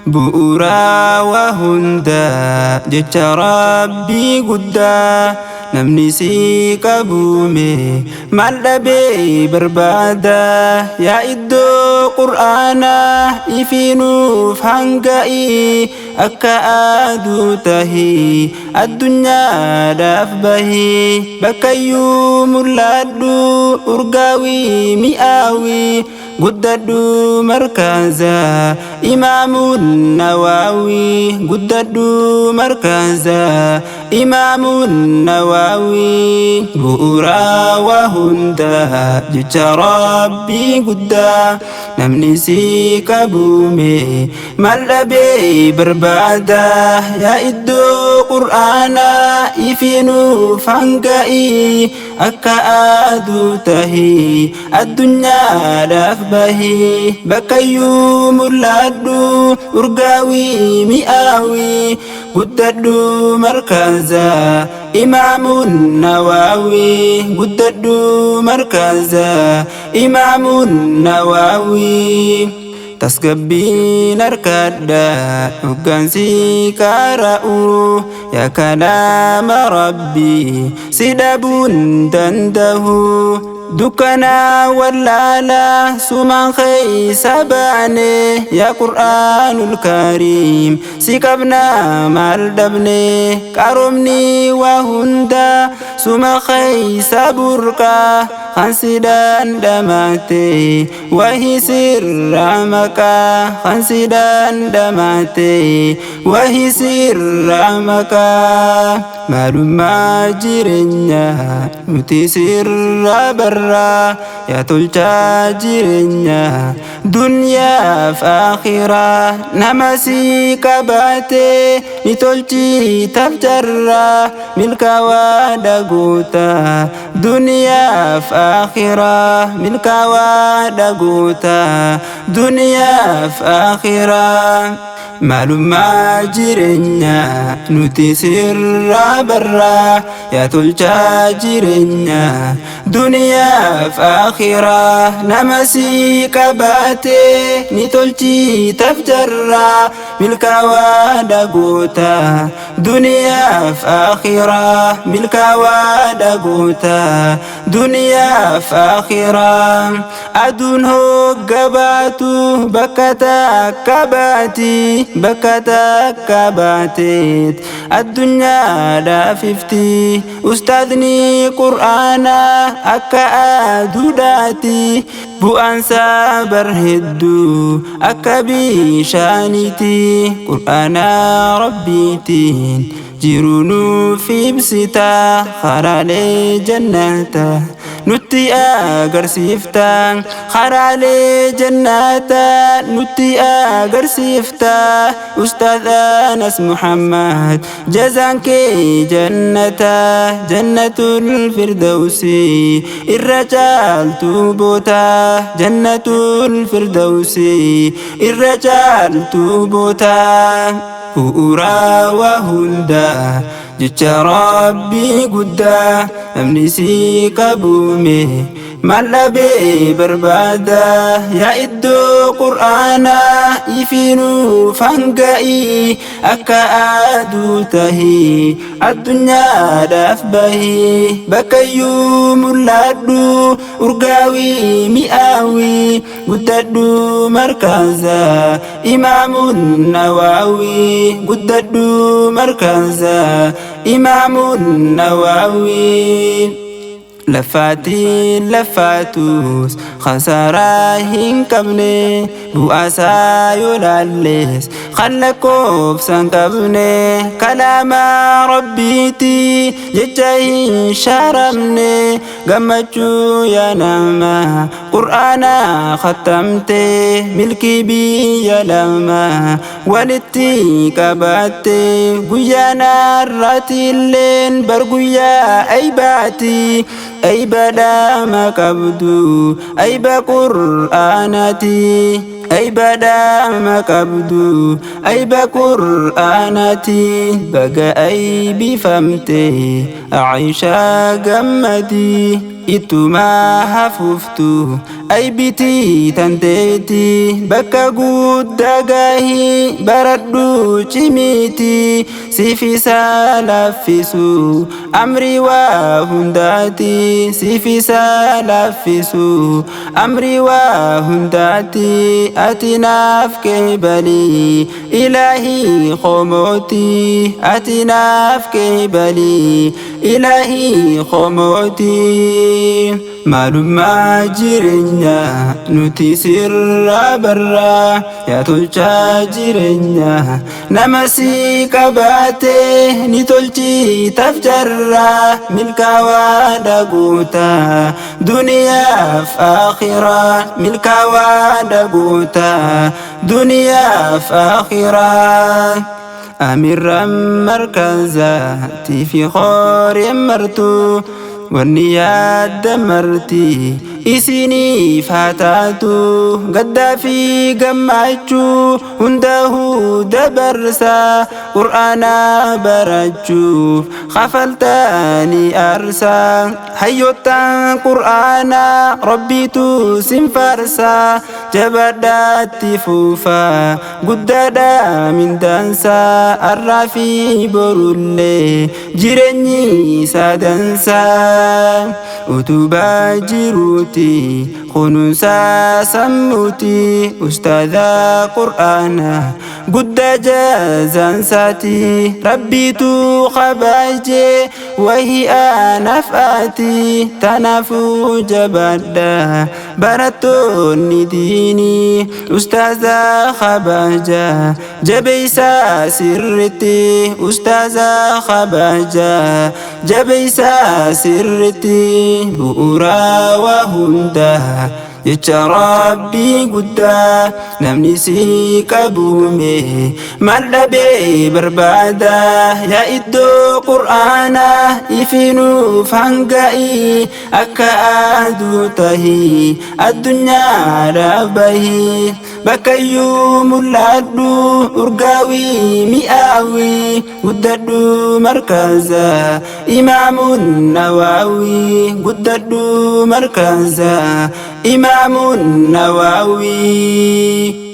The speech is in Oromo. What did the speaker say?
Bu'uura waa hunda jecha Rabbii guddaa namni si qabuume maal dhabee barbaada yaa iddoo qur'aanaa ifiinuuf hanga'i akka aduu tahi addunyaadhaaf bahi bakkayyuu mul'adhu urgaawii mi'aawii guddadhu markaza Imaamun Nawawi guddadhu markaza Imaamun Nawawi bu'uura waa hunda jecha Rabbii guddaa namni si qabuume maal dhabee barbaada yaa iddoo qur'aanaa ifiinuuf hanga'i akka aduu tahi addunyaadhaaf bahi bakkayyuu mul'adhu urgaawii mi'aawii guddadhu markaza Imaamun Nawawi guddadhu markaza Imaamun Nawawi tasgabbiin harkadha hoggansi qara'u yaa kalaama Rabbii si dhabuun danda'u dukkana wallaala sumaan keeysa baane yaa qur'aanul kariim si qabna maal dhabne qaroomni waa hunda suma keeysa burqa kan si dandamate wahi sirra maqaa kan si dandamate wahi sirra maqaa maalummaa jireenya nuti sirra barra yaa tolchaa jireenya dunyaaf akhiraa nama si qabaate ni tolchitaaf jarra milkaawaa dhagoota dunyaaf akhiraa milkaawaa dhagoota dunyaaf akhiraa maalummaa jireenya nuti sirra barra yaa tolchaa jireenya dunyaaf akhiraa nama si qabaate ni tolchitaaf jarra milkaawaa dhagoota dunyaaf akhiraa milkaawaa dhagoota dunyaaf akhiraa aduun hoggabaatu bakka takka baati bakka takka baateet addunyaadhaaf ifti ustaadni qur'aanaa akka aduudhaati bu'aansaa bar hedduu akka bishaaniiti qur'aanaa rabbiitiin jiru nuuf ibsita karaalee jannata nutti agarsiifta karaalee jannata nutti agarsiifta ustaad Anas Muhammad jazaan kee jannata jannatul firdawsi irra caaltu boota jannatul firdawsi irra caaltu boota bu'uura waa hunda jecha Rabbii guddaa namni si qabuume maal dhabee barbaada yaa iddoo qur'aanaa ifiinuuf hanga'i akka aduu tahi addunyaadhaaf bahi bakkayyuu mul'adhu urgaawii mi'aawii guddadhu markaza Imaamun Nawawi guddadhu markaza Imaamun Nawawi لفاتي لفاتوس خسارة هنكبني بؤسا يلاليس خلقوف سنكبني كلام ربيتي جتاي شرمني gammachuu yaa nama qur'aana khattamte milkii biyya lama walitti qabatte guyyaana irraatiilleen bar guyyaa aybaati aybadha maqabdu ayba qur'aanati aybadha maqabdu ayba qur'aanati baga aybifamte Aisha gammadi ituma hafuftu aybiti tanteeti bakka guddaa gahi baradhu cimiti sifisa laffisu amri waa hundaati sifisa laffisu amri waa hundaati ati naaf keebali ilaahi khomooti ati naaf keebali ilaahi khomooti maalummaa jireenya nuti sirra barra yaa tolchaa jireenya nama si qabaate ni tolchitaaf jarra milkaawaa dhaguuta duniyaaf akhiraa milkaawaa dhaguuta duniyaaf akhiraa amirran markazaati fi khooreen martuu wanni yaaddamarti isiniif haa taatu gaddaa fi gammachuu hundahuu dabarsa qur'aana barachuuf kafaltanii aarsa hayyottan qur'aana rabbiitu sinfarsa jabadhaatti fuufa guddaadha mindaansa arraa fi borullee jireenyi saadansa utubaa jiruuti kunuunsa sammuuti ustaadha qur'aana guddaa jazaansaati rabbiitu qabaaje wahi anaaf ati tanaafuu jabaadha barattoonni diinii ustaadha kabaja jabeeysa sirritti ustaadha kabaja jabeeysa sirritti bu'uuraa waa hundaa jecha rabbii guddaa namni si qabuume maal dhabee barbaada yaa iddoo qur'aana ifinuuf hanga'i akka aduu tahi addunyaadhaaf bahi bakkayyuu mul'adhu urgaawii mi'aawii guddadhu markaza imaamun nawaawii guddadhu markaza إمام النووي